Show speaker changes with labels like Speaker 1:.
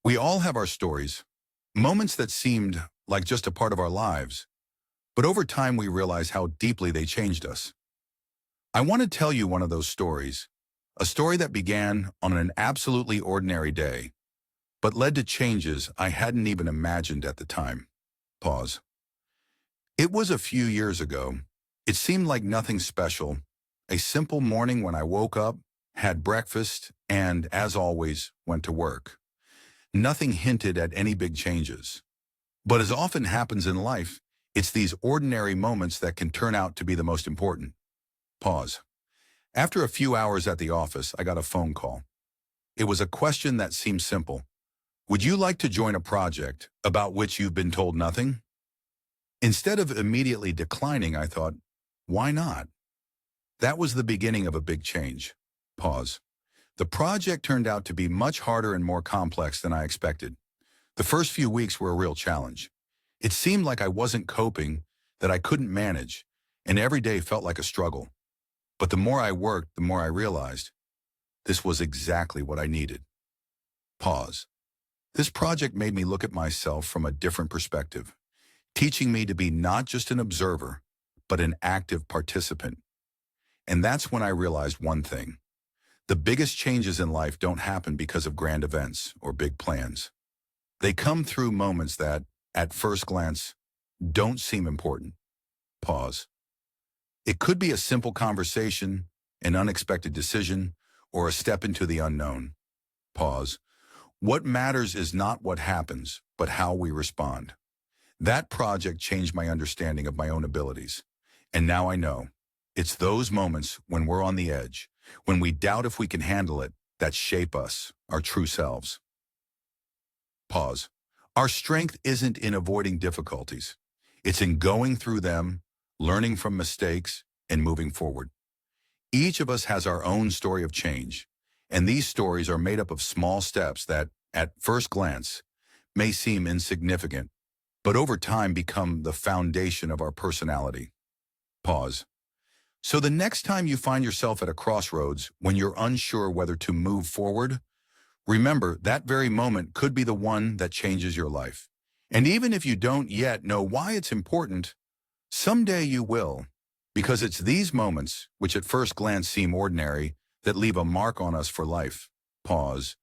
Speaker 1: We all have our stories, moments that seemed like just a part of our lives, but over time we realize how deeply they changed us. I want to tell you one of those stories, a story that began on an absolutely ordinary day, but led to changes I hadn't even imagined at the time. Pause. It was a few years ago. It seemed like nothing special. A simple morning when I woke up, had breakfast, and, as always, went to work. Nothing hinted at any big changes. But as often happens in life, it's these ordinary moments that can turn out to be the most important. Pause. After a few hours at the office, I got a phone call. It was a question that seemed simple. Would you like to join a project about which you've been told nothing? Instead of immediately declining, I thought, why not? That was the beginning of a big change. Pause. The project turned out to be much harder and more complex than I expected. The first few weeks were a real challenge. It seemed like I wasn't coping, that I couldn't manage, and every day felt like a struggle. But the more I worked, the more I realized this was exactly what I needed. Pause. This project made me look at myself from a different perspective, teaching me to be not just an observer, but an active participant. And that's when I realized one thing. The biggest changes in life don't happen because of grand events or big plans. They come through moments that, at first glance, don't seem important. Pause. It could be a simple conversation, an unexpected decision, or a step into the unknown. Pause. What matters is not what happens, but how we respond. That project changed my understanding of my own abilities. And now I know. It's those moments when we're on the edge, when we doubt if we can handle it, that shape us, our true selves. Pause. Our strength isn't in avoiding difficulties. It's in going through them, learning from mistakes, and moving forward. Each of us has our own story of change, and these stories are made up of small steps that, at first glance, may seem insignificant, but over time become the foundation of our personality. Pause. So the next time you find yourself at a crossroads when you're unsure whether to move forward, remember that very moment could be the one that changes your life. And even if you don't yet know why it's important, someday you will, because it's these moments, which at first glance seem ordinary, that leave a mark on us for life. Pause.